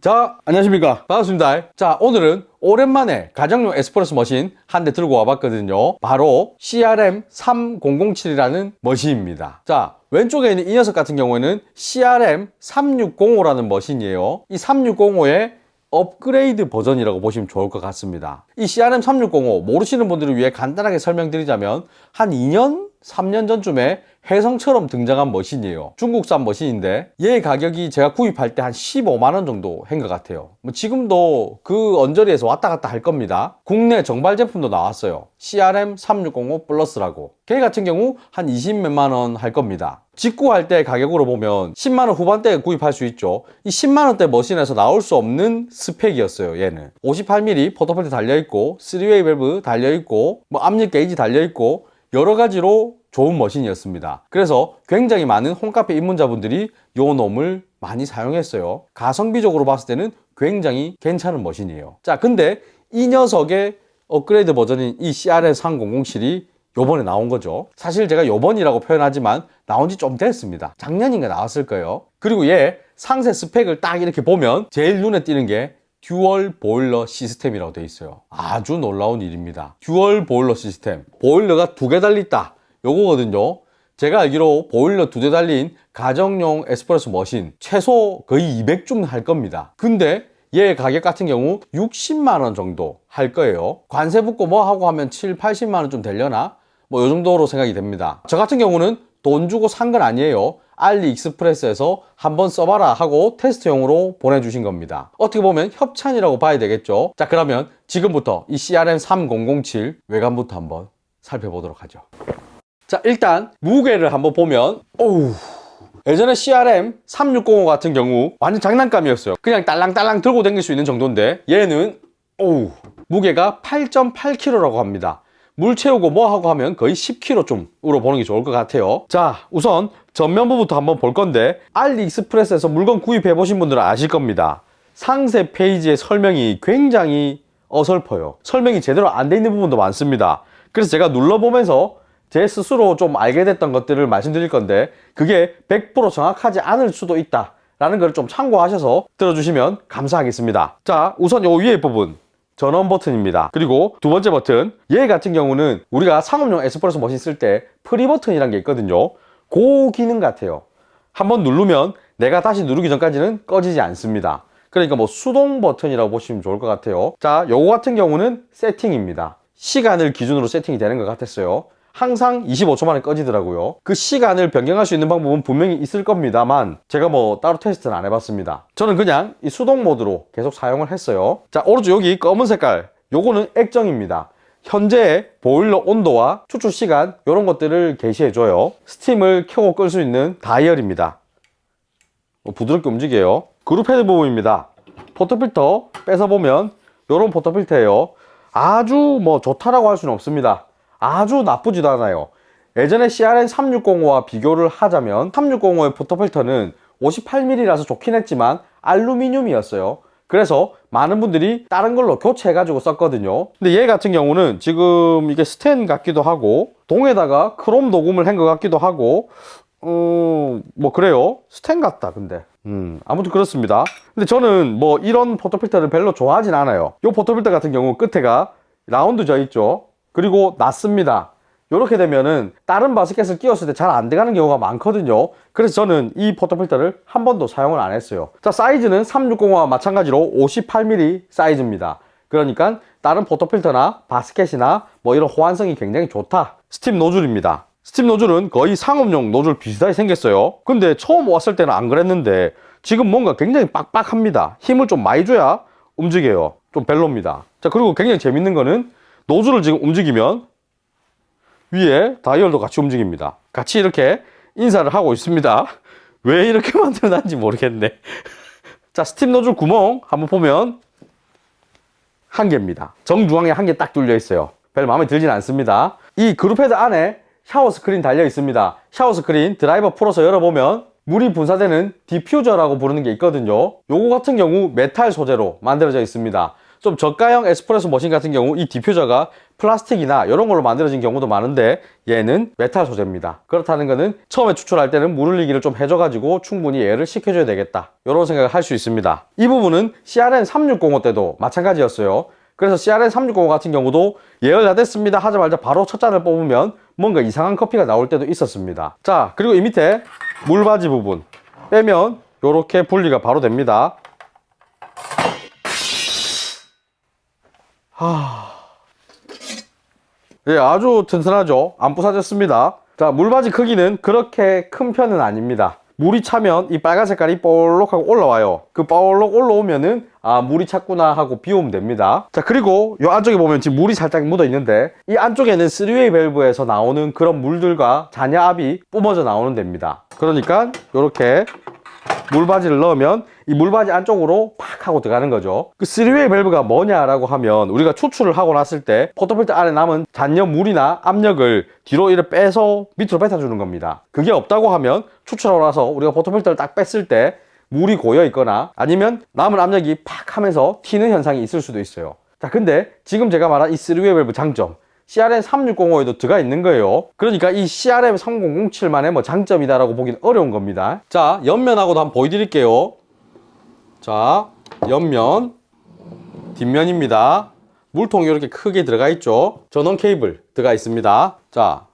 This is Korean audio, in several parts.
자, 안녕하십니까. 반갑습니다. 자, 오늘은 오랜만에 가정용 에스프레소 머신 한 대 들고 와봤거든요. 바로 CRM3007이라는 머신입니다. 자, 왼쪽에 있는 이 녀석 같은 경우에는 CRM3605라는 머신이에요. 이 3605의 업그레이드 버전이라고 보시면 좋을 것 같습니다. 이 CRM3605 모르시는 분들을 위해 간단하게 설명드리자면 한 2년, 3년 전쯤에 혜성처럼 등장한 머신이에요. 중국산 머신인데 얘 가격이 제가 구입할 때 한 15만원 정도 한 것 같아요. 뭐 지금도 그 언저리에서 왔다 갔다 할 겁니다. 국내 정발 제품도 나왔어요. CRM3605 플러스라고. 걔 같은 경우 한 20몇만원 할 겁니다. 직구할 때 가격으로 보면 10만원 후반대에 구입할 수 있죠. 이 10만원대 머신에서 나올 수 없는 스펙이었어요. 얘는 58mm 포터폴트 달려있고 3웨이 밸브 달려있고 뭐 압력 게이지 달려있고 여러가지로 좋은 머신이었습니다. 그래서 굉장히 많은 홈카페 입문자분들이 요 놈을 많이 사용했어요. 가성비적으로 봤을 때는 굉장히 괜찮은 머신이에요. 자, 근데 이 녀석의 업그레이드 버전인 이 CRM3007이 요번에 나온 거죠. 사실 제가 요번이라고 표현하지만 나온 지 좀 됐습니다. 작년인가 나왔을 거예요. 그리고 얘 상세 스펙을 딱 이렇게 보면 제일 눈에 띄는 게 듀얼 보일러 시스템이라고 되어 있어요. 아주 놀라운 일입니다. 듀얼 보일러 시스템. 보일러가 2개 달려있다. 요거거든요. 제가 알기로 보일러 2대 달린 가정용 에스프레소 머신 최소 거의 200쯤 할 겁니다. 근데 얘 가격 같은 경우 60만원 정도 할 거예요. 관세 붙고 뭐 하고 하면 7, 80만원 좀 되려나? 뭐 요 정도로 생각이 됩니다. 저 같은 경우는 돈 주고 산 건 아니에요. 알리익스프레스에서 한번 써봐라 하고 테스트용으로 보내주신 겁니다. 어떻게 보면 협찬이라고 봐야 되겠죠. 자, 그러면 지금부터 이 CRM3007 외관부터 한번 살펴보도록 하죠. 자, 일단 무게를 한번 보면 오우, 예전에 CRM3605 같은 경우 완전 장난감이었어요. 그냥 딸랑딸랑 들고 다닐 수 있는 정도인데 얘는 오우, 무게가 8.8kg라고 합니다. 물 채우고 뭐 하고 하면 거의 10kg쯤으로 보는 게 좋을 것 같아요. 자, 우선 전면부부터 한번 볼 건데 알리익스프레스에서 물건 구입해 보신 분들은 아실 겁니다. 상세 페이지의 설명이 굉장히 어설퍼요. 설명이 제대로 안 돼 있는 부분도 많습니다. 그래서 제가 눌러보면서 제 스스로 좀 알게 됐던 것들을 말씀드릴 건데 그게 100% 정확하지 않을 수도 있다 라는 걸 좀 참고하셔서 들어주시면 감사하겠습니다. 자, 우선 요 위에 부분 전원 버튼입니다. 그리고 두 번째 버튼, 얘 같은 경우는 우리가 상업용 에스프레소 머신 쓸 때 프리 버튼이라는 게 있거든요. 그 기능 같아요. 한번 누르면 내가 다시 누르기 전까지는 꺼지지 않습니다. 그러니까 뭐 수동 버튼이라고 보시면 좋을 것 같아요. 자, 요거 같은 경우는 세팅입니다. 시간을 기준으로 세팅이 되는 것 같았어요. 항상 25초 만에 꺼지더라고요. 그 시간을 변경할 수 있는 방법은 분명히 있을 겁니다만 제가 뭐 따로 테스트는 안 해봤습니다. 저는 그냥 이 수동 모드로 계속 사용을 했어요. 자, 오른쪽 여기 검은 색깔 요거는 액정입니다. 현재 보일러 온도와 추출 시간 이런 것들을 게시해줘요. 스팀을 켜고 끌 수 있는 다이얼입니다. 부드럽게 움직여요. 그룹 헤드 부분입니다. 포터필터 뺏어보면 요런 포터필터예요. 아주 뭐 좋다라고 할 수는 없습니다. 아주 나쁘지도 않아요. 예전에 CRM360와 비교를 하자면 360의 포터필터는 58mm라서 좋긴 했지만 알루미늄이었어요. 그래서 많은 분들이 다른 걸로 교체해가지고 썼거든요. 근데 얘 같은 경우는 지금 이게 스텐 같기도 하고 동에다가 크롬 도금을 한 것 같기도 하고 뭐 그래요. 스텐 같다 근데 아무튼 그렇습니다. 근데 저는 뭐 이런 포터필터를 별로 좋아하진 않아요. 이 포터필터 같은 경우 끝에가 라운드 져 있죠. 그리고 낮습니다. 이렇게 되면은 다른 바스켓을 끼웠을 때 잘 안 돼가는 경우가 많거든요. 그래서 저는 이 포터필터를 한 번도 사용을 안 했어요. 자, 사이즈는 360과 마찬가지로 58mm 사이즈입니다. 그러니까 다른 포터필터나 바스켓이나 뭐 이런 호환성이 굉장히 좋다. 스팀 노즐입니다. 스팀 노즐은 거의 상업용 노즐 비슷하게 생겼어요. 근데 처음 왔을 때는 안 그랬는데 지금 뭔가 굉장히 빡빡합니다. 힘을 좀 많이 줘야 움직여요. 좀 별로입니다. 자, 그리고 굉장히 재밌는 거는 노즐을 지금 움직이면 위에 다이얼도 같이 움직입니다. 같이 이렇게 인사를 하고 있습니다. 왜 이렇게 만들어놨는지 모르겠네. 자, 스팀 노즐 구멍 한번 보면 한 개입니다. 정중앙에 한 개 딱 뚫려 있어요. 별 마음에 들진 않습니다. 이 그룹 헤드 안에 샤워 스크린 달려 있습니다. 샤워 스크린 드라이버 풀어서 열어보면 물이 분사되는 디퓨저라고 부르는 게 있거든요. 요거 같은 경우 메탈 소재로 만들어져 있습니다. 좀 저가형 에스프레소 머신 같은 경우 이 디퓨저가 플라스틱이나 이런 걸로 만들어진 경우도 많은데 얘는 메탈 소재입니다. 그렇다는 것은 처음에 추출할 때는 물 흘리기를 좀 해줘가지고 충분히 얘를 식혀줘야 되겠다, 이런 생각을 할 수 있습니다. 이 부분은 CRN3605 때도 마찬가지였어요. 그래서 CRN3605 같은 경우도 예열 다 됐습니다 하자마자 바로 첫 잔을 뽑으면 뭔가 이상한 커피가 나올 때도 있었습니다. 자, 그리고 이 밑에 물바지 부분 빼면 이렇게 분리가 바로 됩니다. 예, 아주 튼튼하죠. 안 부사졌습니다. 자, 물바지 크기는 그렇게 큰 편은 아닙니다. 물이 차면 이 빨간 색깔이 볼록하고 올라와요. 그 볼록 올라오면은 아, 물이 찼구나 하고 비우면 됩니다. 자, 그리고 이 안쪽에 보면 지금 물이 살짝 묻어 있는데 이 안쪽에는 3웨이 밸브에서 나오는 그런 물들과 잔여압이 뿜어져 나오는 데입니다. 그러니까 이렇게 물바지를 넣으면 이 물바지 안쪽으로 팍 하고 들어가는 거죠. 그 3웨이 밸브가 뭐냐라고 하면 우리가 추출을 하고 났을 때 포터필터 안에 남은 잔여 물이나 압력을 뒤로 이렇게 빼서 밑으로 뱉어주는 겁니다. 그게 없다고 하면 추출하고 나서 우리가 포터필터를 딱 뺐을 때 물이 고여 있거나 아니면 남은 압력이 팍 하면서 튀는 현상이 있을 수도 있어요. 자, 근데 지금 제가 말한 이 3웨이 밸브 장점, CRN3605에도 들어가 있는 거예요. 그러니까 이 CRN3007만의 뭐 장점이다라고 보기는 어려운 겁니다. 자, 옆면하고도 한번 보여드릴게요. 자, 옆면, 뒷면입니다. 물통이 이렇게 크게 들어가 있죠. 전원 케이블 들어가 있습니다. 자,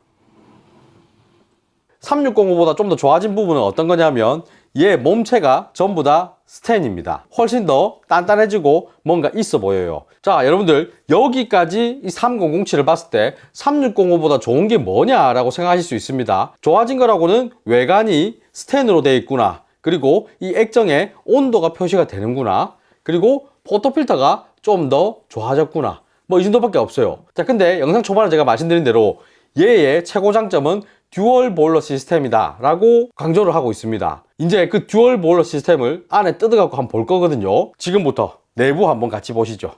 3605보다 좀 더 좋아진 부분은 어떤 거냐면 얘 몸체가 전부 다 스텐입니다. 훨씬 더 단단해지고 뭔가 있어 보여요. 자, 여러분들 여기까지 이 3007을 봤을 때 3605보다 좋은 게 뭐냐라고 생각하실 수 있습니다. 좋아진 거라고는 외관이 스텐으로 되어 있구나, 그리고 이 액정에 온도가 표시가 되는구나, 그리고 포터필터가 좀 더 좋아졌구나, 뭐 이 정도밖에 없어요. 자, 근데 영상 초반에 제가 말씀드린 대로 얘의 최고 장점은 듀얼 보일러 시스템이다 라고 강조를 하고 있습니다. 이제 그 듀얼 보일러 시스템을 안에 뜯어갖고 한번 볼 거거든요. 지금부터 내부 한번 같이 보시죠.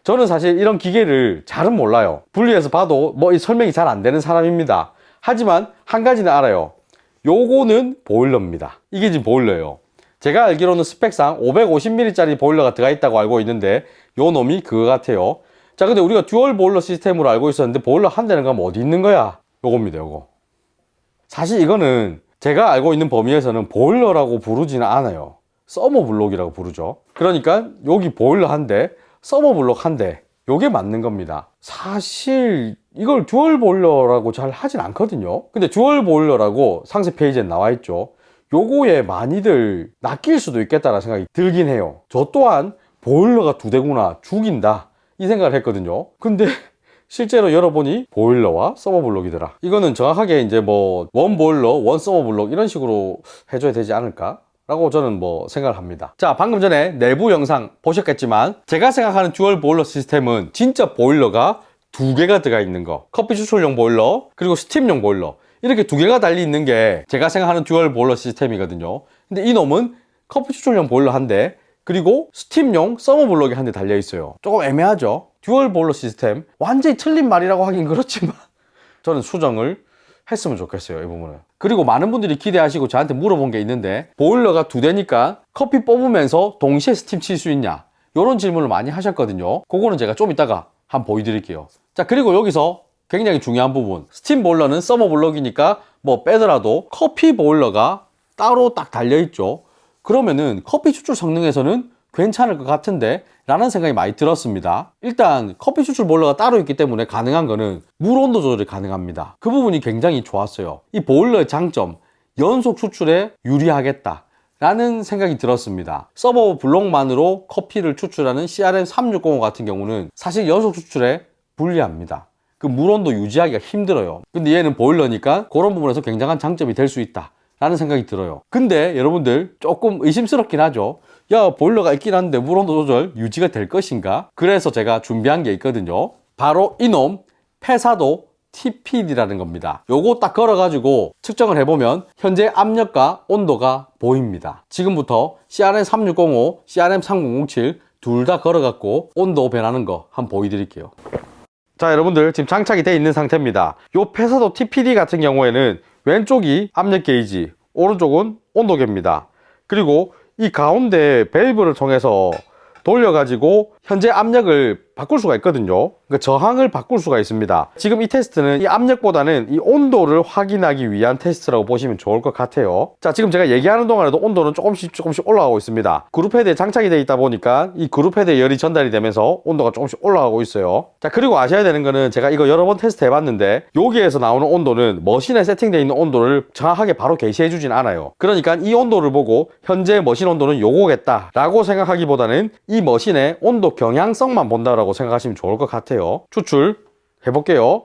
저는 사실 이런 기계를 잘은 몰라요. 분리해서 봐도 뭐 이 설명이 잘 안 되는 사람입니다. 하지만 한 가지는 알아요. 요거는 보일러입니다. 이게 지금 보일러예요. 제가 알기로는 스펙상 550ml짜리 보일러가 들어가 있다고 알고 있는데 요 놈이 그거 같아요. 자, 근데 우리가 듀얼 보일러 시스템으로 알고 있었는데 보일러 한 대는 가면 어디 있는 거야? 요겁니다, 요거. 사실 이거는 제가 알고 있는 범위에서는 보일러라고 부르지는 않아요. 서머블록이라고 부르죠. 그러니까 여기 보일러 한 대, 서머블록 한 대, 요게 맞는 겁니다. 사실 이걸 듀얼 보일러라고 잘 하진 않거든요. 근데 듀얼 보일러라고 상세 페이지에 나와 있죠. 요거에 많이들 낚일 수도 있겠다라는 생각이 들긴 해요. 저 또한 보일러가 두 대구나, 죽인다, 이 생각을 했거든요. 근데 실제로 열어보니 보일러와 서머블록이더라. 이거는 정확하게 이제 뭐 원 보일러, 원 서머블록 이런 식으로 해줘야 되지 않을까 라고 저는 뭐 생각을 합니다. 자, 방금 전에 내부 영상 보셨겠지만 제가 생각하는 듀얼 보일러 시스템은 진짜 보일러가 두 개가 들어가 있는 거, 커피 추출용 보일러 그리고 스팀용 보일러, 이렇게 두 개가 달리 있는 게 제가 생각하는 듀얼 보일러 시스템이거든요. 근데 이 놈은 커피 추출용 보일러 한 대, 그리고 스팀용 서머블록이 한 대 달려 있어요. 조금 애매하죠. 듀얼 보일러 시스템, 완전히 틀린 말이라고 하긴 그렇지만 저는 수정을 했으면 좋겠어요, 이 부분은. 그리고 많은 분들이 기대하시고 저한테 물어본 게 있는데 보일러가 두 대니까 커피 뽑으면서 동시에 스팀 칠 수 있냐, 이런 질문을 많이 하셨거든요. 그거는 제가 좀 이따가 한번 보여드릴게요. 자, 그리고 여기서 굉장히 중요한 부분, 스팀 보일러는 서머블록이니까 뭐 빼더라도 커피 보일러가 따로 딱 달려있죠. 그러면은 커피 추출 성능에서는 괜찮을 것 같은데 라는 생각이 많이 들었습니다. 일단 커피 추출 보일러가 따로 있기 때문에 가능한 거는 물 온도 조절이 가능합니다. 그 부분이 굉장히 좋았어요. 이 보일러의 장점, 연속 추출에 유리하겠다 라는 생각이 들었습니다. 서버 블록만으로 커피를 추출하는 CRN3605 같은 경우는 사실 연속 추출에 불리합니다. 그 물 온도 유지하기가 힘들어요. 근데 얘는 보일러니까 그런 부분에서 굉장한 장점이 될 수 있다 라는 생각이 들어요. 근데 여러분들 조금 의심스럽긴 하죠. 야, 보일러가 있긴 한데 물온도 조절 유지가 될 것인가? 그래서 제가 준비한 게 있거든요. 바로 이놈 폐사도 TPD라는 겁니다. 요거 딱 걸어가지고 측정을 해보면 현재 압력과 온도가 보입니다. 지금부터 CRN3605, CRN3007 둘 다 걸어갖고 온도 변하는 거 한번 보여드릴게요. 자, 여러분들 지금 장착이 되어 있는 상태입니다. 요 폐사도 TPD 같은 경우에는 왼쪽이 압력 게이지, 오른쪽은 온도계입니다. 그리고 이 가운데 밸브를 통해서 돌려가지고 현재 압력을 바꿀 수가 있거든요. 그러니까 저항을 바꿀 수가 있습니다. 지금 이 테스트는 이 압력보다는 이 온도를 확인하기 위한 테스트라고 보시면 좋을 것 같아요. 자, 지금 제가 얘기하는 동안에도 온도는 조금씩 올라가고 있습니다. 그룹 헤드에 장착이 되어 있다 보니까 이 그룹 헤드에 열이 전달이 되면서 온도가 조금씩 올라가고 있어요. 자, 그리고 아셔야 되는 거는 제가 이거 여러 번 테스트 해봤는데 여기에서 나오는 온도는 머신에 세팅되어 있는 온도를 정확하게 바로 게시해 주진 않아요. 그러니까 이 온도를 보고 현재 머신 온도는 요거겠다 라고 생각하기보다는 이 머신의 온도 경향성만 본다라고 생각하시면 좋을 것 같아요. 추출 해볼게요.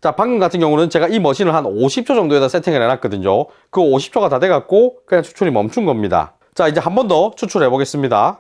자, 방금 같은 경우는 제가 이 머신을 한 50초 정도에다 세팅을 해놨거든요. 그 50초가 다 돼갖고 그냥 추출이 멈춘 겁니다. 자, 이제 한 번 더 추출해 보겠습니다.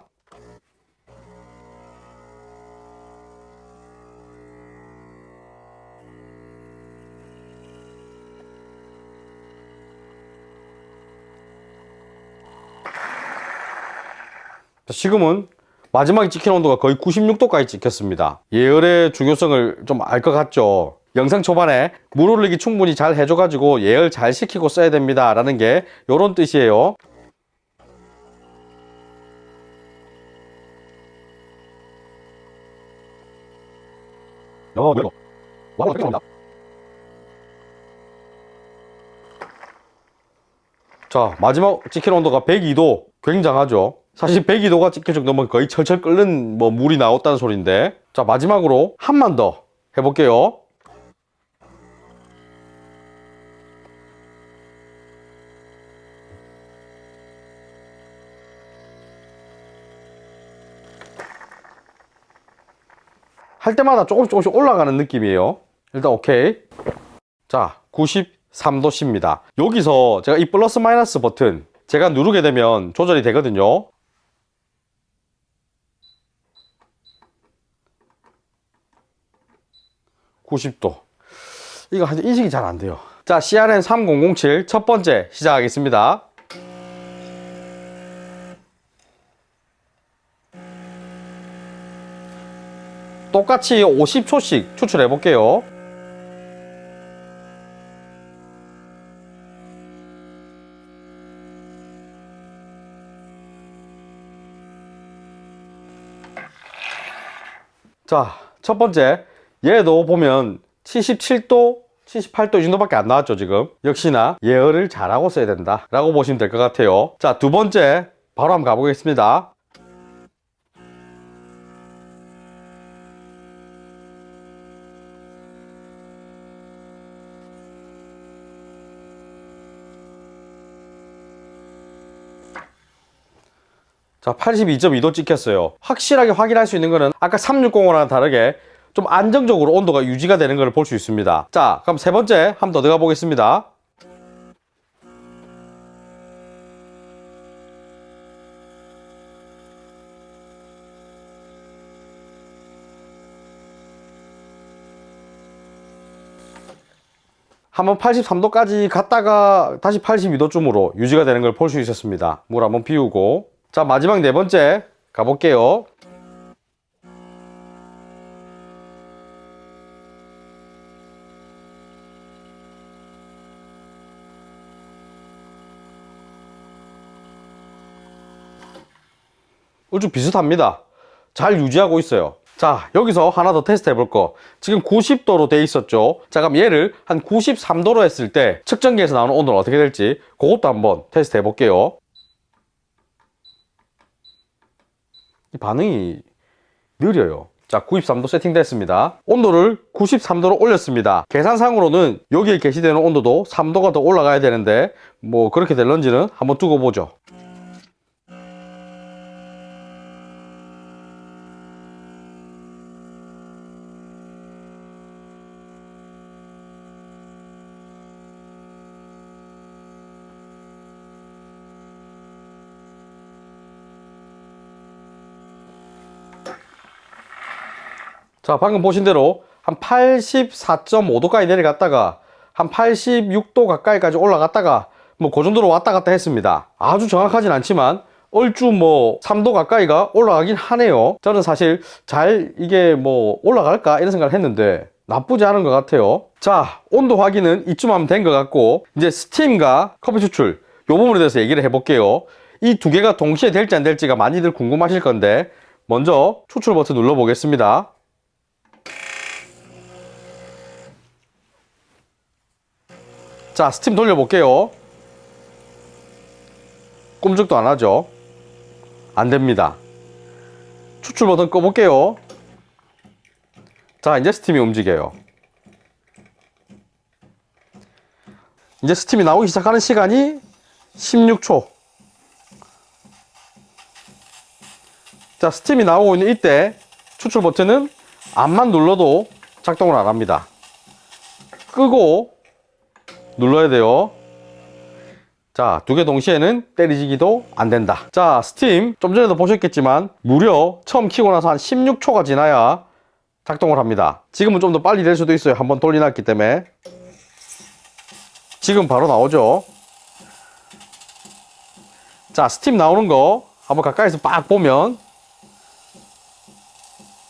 지금은 마지막에 찍힌 온도가 거의 96도까지 찍혔습니다. 예열의 중요성을 좀 알 것 같죠? 영상 초반에 물 올리기 충분히 잘 해줘가지고 예열 잘 시키고 써야 됩니다 라는 게 요런 뜻이에요. 자, 마지막 찍힌 온도가 102도. 굉장하죠? 사실 102도가 찍힐 정도면 거의 철철 끓는 물이 나왔다는 소리인데. 자, 마지막으로 한 번 더 해볼게요. 할 때마다 조금씩 올라가는 느낌이에요. 일단 오케이. 자, 93도씨입니다. 여기서 제가 이 플러스 마이너스 버튼 제가 누르게 되면 조절이 되거든요. (90도) 이거 인식이 잘 안 돼요. 자, CRM3007 첫 번째 시작하겠습니다. 똑같이 50초씩 추출해 볼게요. 자, 첫 번째 얘도 보면 77도 78도 이 정도밖에 안 나왔죠. 지금 역시나 예열을 잘하고 써야 된다 라고 보시면 될 것 같아요. 자, 두 번째 바로 한번 가보겠습니다. 자, 82.2도 찍혔어요. 확실하게 확인할 수 있는 거는 아까 360이랑 다르게 좀 안정적으로 온도가 유지가 되는 걸 볼 수 있습니다. 자, 그럼 세 번째 한번 더 들어가 보겠습니다. 한번 83도까지 갔다가 다시 82도쯤으로 유지가 되는 걸 볼 수 있었습니다. 물 한번 비우고. 자, 마지막 네 번째 가볼게요. 좀 비슷합니다. 잘 유지하고 있어요. 자, 여기서 하나 더 테스트 해볼 거. 지금 90도로 돼 있었죠. 자, 그럼 얘를 한 93도로 했을 때 측정기에서 나오는 온도는 어떻게 될지 그것도 한번 테스트 해볼게요. 이 반응이 느려요. 자, 93도 세팅됐습니다. 온도를 93도로 올렸습니다. 계산상으로는 여기에 게시되는 온도도 3도가 더 올라가야 되는데 그렇게 될런지는 한번 두고 보죠. 자, 방금 보신 대로 한 84.5도까지 내려갔다가 한 86도 가까이까지 올라갔다가 그 정도로 왔다 갔다 했습니다. 아주 정확하진 않지만 얼추 뭐 3도 가까이가 올라가긴 하네요. 저는 사실 잘 이게 뭐 올라갈까 이런 생각을 했는데 나쁘지 않은 것 같아요. 자, 온도 확인은 이쯤 하면 된 것 같고, 이제 스팀과 커피 추출 이 부분에 대해서 얘기를 해볼게요. 이 두 개가 동시에 될지 안 될지가 많이들 궁금하실 건데, 먼저 추출 버튼 눌러 보겠습니다. 자, 스팀 돌려볼게요. 꼼짝도 안 하죠. 안 됩니다. 추출 버튼 꺼볼게요. 자, 이제 스팀이 움직여요. 이제 스팀이 나오기 시작하는 시간이 16초. 자, 스팀이 나오고 있는 이때 추출 버튼은 암만 눌러도 작동을 안 합니다. 끄고 눌러야 돼요. 자, 두 개 동시에는 때리지기도 안 된다. 자, 스팀 좀 전에도 보셨겠지만 무려 처음 켜고 나서 한 16초가 지나야 작동을 합니다. 지금은 좀 더 빨리 될 수도 있어요. 한번 돌려놨기 때문에. 지금 바로 나오죠. 자, 스팀 나오는 거 한번 가까이서 빡 보면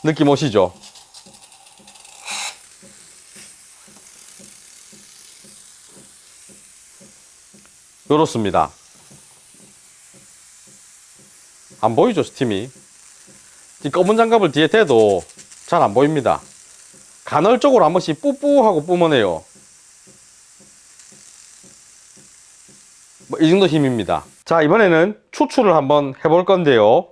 느낌 오시죠? 이렇습니다. 안 보이죠, 스팀이? 이 검은 장갑을 뒤에 대도 잘 안 보입니다. 간헐적으로 한 번씩 뿌뿌하고 뿜어내요. 뭐 이 정도 힘입니다. 자, 이번에는 추출을 한번 해볼 건데요.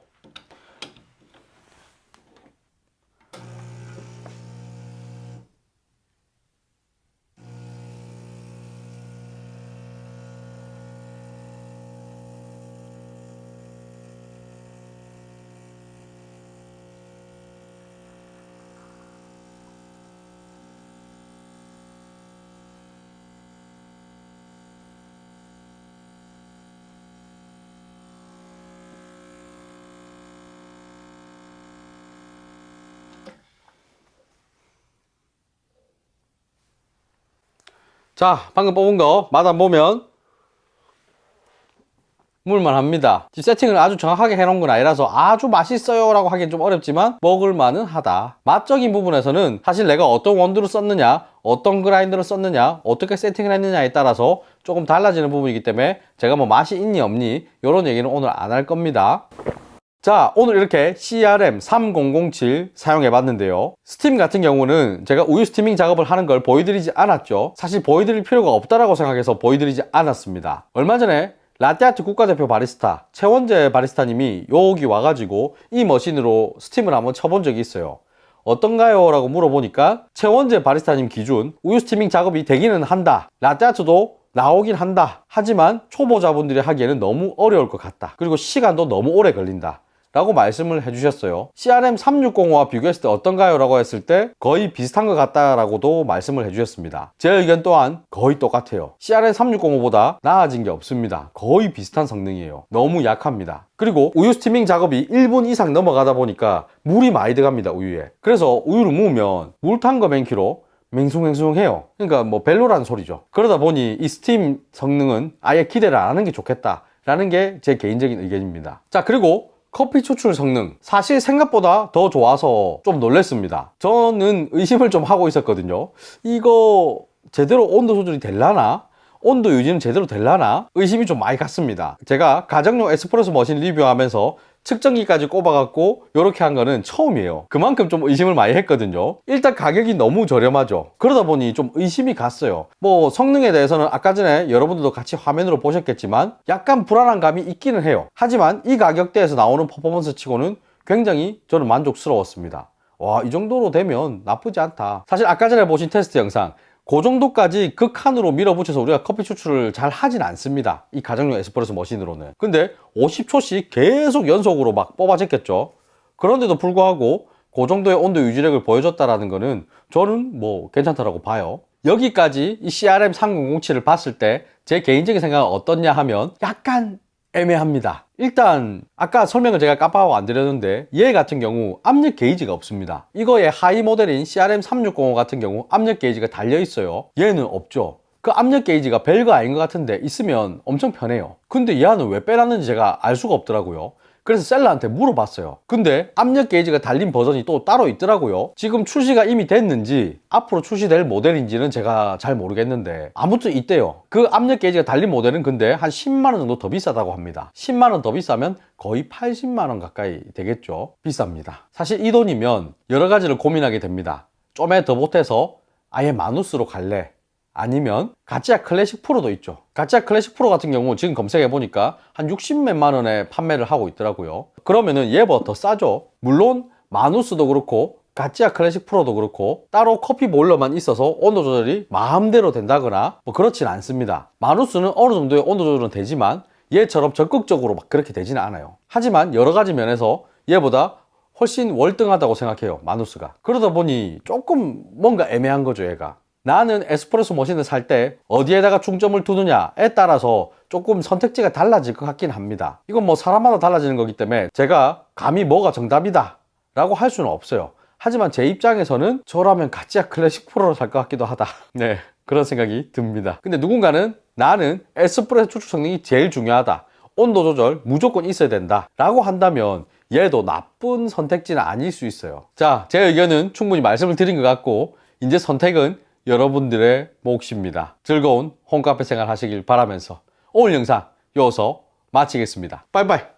자, 방금 뽑은 거 맛 안 보면 먹을만 합니다. 세팅을 아주 정확하게 해놓은 건 아니라서 아주 맛있어요 라고 하기엔 좀 어렵지만 먹을만은 하다. 맛적인 부분에서는 사실 내가 어떤 원두를 썼느냐, 어떤 그라인더를 썼느냐, 어떻게 세팅을 했느냐에 따라서 조금 달라지는 부분이기 때문에 제가 뭐 맛이 있니 없니 이런 얘기는 오늘 안 할 겁니다. 자, 오늘 이렇게 CRM3007 사용해 봤는데요. 스팀 같은 경우는 제가 우유 스티밍 작업을 하는 걸 보여드리지 않았죠. 사실 보여드릴 필요가 없다라고 생각해서 보여드리지 않았습니다. 얼마 전에 라떼아트 국가대표 바리스타 최원재 바리스타님이 여기 와가지고 이 머신으로 스팀을 한번 쳐본 적이 있어요. 어떤가요? 라고 물어보니까 최원재 바리스타님 기준 우유 스티밍 작업이 되기는 한다. 라떼아트도 나오긴 한다. 하지만 초보자분들이 하기에는 너무 어려울 것 같다. 그리고 시간도 너무 오래 걸린다 라고 말씀을 해주셨어요. CRM360와 비교했을 때 어떤가요? 라고 했을 때 거의 비슷한 것 같다라고도 말씀을 해주셨습니다. 제 의견 또한 거의 똑같아요. CRM360보다 나아진 게 없습니다. 거의 비슷한 성능이에요. 너무 약합니다. 그리고 우유 스티밍 작업이 1분 이상 넘어가다 보니까 물이 많이 들어갑니다, 우유에. 그래서 우유를 무으면 물 탄 거 맨키로 맹숭맹숭해요. 그러니까 뭐 벨로라는 소리죠. 그러다 보니 이 스팀 성능은 아예 기대를 안 하는 게 좋겠다라는 게 제 개인적인 의견입니다. 자, 그리고 커피 추출 성능 사실 생각보다 더 좋아서 좀 놀랬습니다. 저는 의심을 좀 하고 있었거든요. 이거 제대로 온도 조절이 될라나? 온도 유지는 제대로 될라나? 의심이 좀 많이 갔습니다. 제가 가정용 에스프레소 머신 리뷰하면서 측정기까지 꼽아갖고 이렇게 한 거는 처음이에요. 그만큼 좀 의심을 많이 했거든요. 일단 가격이 너무 저렴하죠. 그러다 보니 좀 의심이 갔어요. 뭐 성능에 대해서는 아까 전에 여러분들도 같이 화면으로 보셨겠지만 약간 불안한 감이 있기는 해요. 하지만 이 가격대에서 나오는 퍼포먼스 치고는 굉장히 저는 만족스러웠습니다. 와, 이 정도로 되면 나쁘지 않다. 사실 아까 전에 보신 테스트 영상 그 정도까지 극한으로 밀어붙여서 우리가 커피 추출을 잘 하진 않습니다. 이 가정용 에스프레소 머신으로는. 근데 50초씩 계속 연속으로 막 뽑아냈겠죠. 그런데도 불구하고 그 정도의 온도 유지력을 보여줬다라는 거는 저는 뭐 괜찮다라고 봐요. 여기까지 이 CRM3007을 봤을 때 제 개인적인 생각은 어떻냐 하면 약간 애매합니다. 일단 아까 설명을 제가 깜빡하고 안 드렸는데 얘 같은 경우 압력 게이지가 없습니다. 이거의 하이 모델인 CRM360 같은 경우 압력 게이지가 달려 있어요. 얘는 없죠. 그 압력 게이지가 별거 아닌 것 같은데 있으면 엄청 편해요. 근데 얘는 왜 빼놨는지 제가 알 수가 없더라고요. 그래서 셀러한테 물어봤어요. 근데 압력 게이지가 달린 버전이 또 따로 있더라고요. 지금 출시가 이미 됐는지 앞으로 출시될 모델인지는 제가 잘 모르겠는데 아무튼 있대요. 그 압력 게이지가 달린 모델은 근데 한 10만원 정도 더 비싸다고 합니다. 10만원 더 비싸면 거의 80만원 가까이 되겠죠. 비쌉니다. 사실 이 돈이면 여러 가지를 고민하게 됩니다. 좀에 더 보태서 아예 마누스로 갈래? 아니면 가찌아 클래식 프로도 있죠. 가찌아 클래식 프로 같은 경우 지금 검색해 보니까 한 60몇만 원에 판매를 하고 있더라고요. 그러면은 얘보다 더 싸죠. 물론 마누스도 그렇고 가찌아 클래식 프로도 그렇고 따로 커피 보일러만 있어서 온도 조절이 마음대로 된다거나 뭐 그렇진 않습니다. 마누스는 어느 정도의 온도 조절은 되지만 얘처럼 적극적으로 막 그렇게 되지는 않아요. 하지만 여러 가지 면에서 얘보다 훨씬 월등하다고 생각해요, 마누스가. 그러다 보니 조금 뭔가 애매한 거죠, 얘가. 나는 에스프레소 머신을 살 때 어디에다가 중점을 두느냐에 따라서 조금 선택지가 달라질 것 같긴 합니다. 이건 뭐 사람마다 달라지는 거기 때문에 제가 감히 뭐가 정답이다 라고 할 수는 없어요. 하지만 제 입장에서는 저라면 가찌아 클래식 프로를 살 것 같기도 하다. 네, 그런 생각이 듭니다. 근데 누군가는 나는 에스프레소 추출 성능이 제일 중요하다, 온도 조절 무조건 있어야 된다 라고 한다면 얘도 나쁜 선택지는 아닐 수 있어요. 자, 제 의견은 충분히 말씀을 드린 것 같고 이제 선택은 여러분들의 몫입니다. 즐거운 홈카페 생활 하시길 바라면서 오늘 영상 여기서 마치겠습니다. 빠이빠이.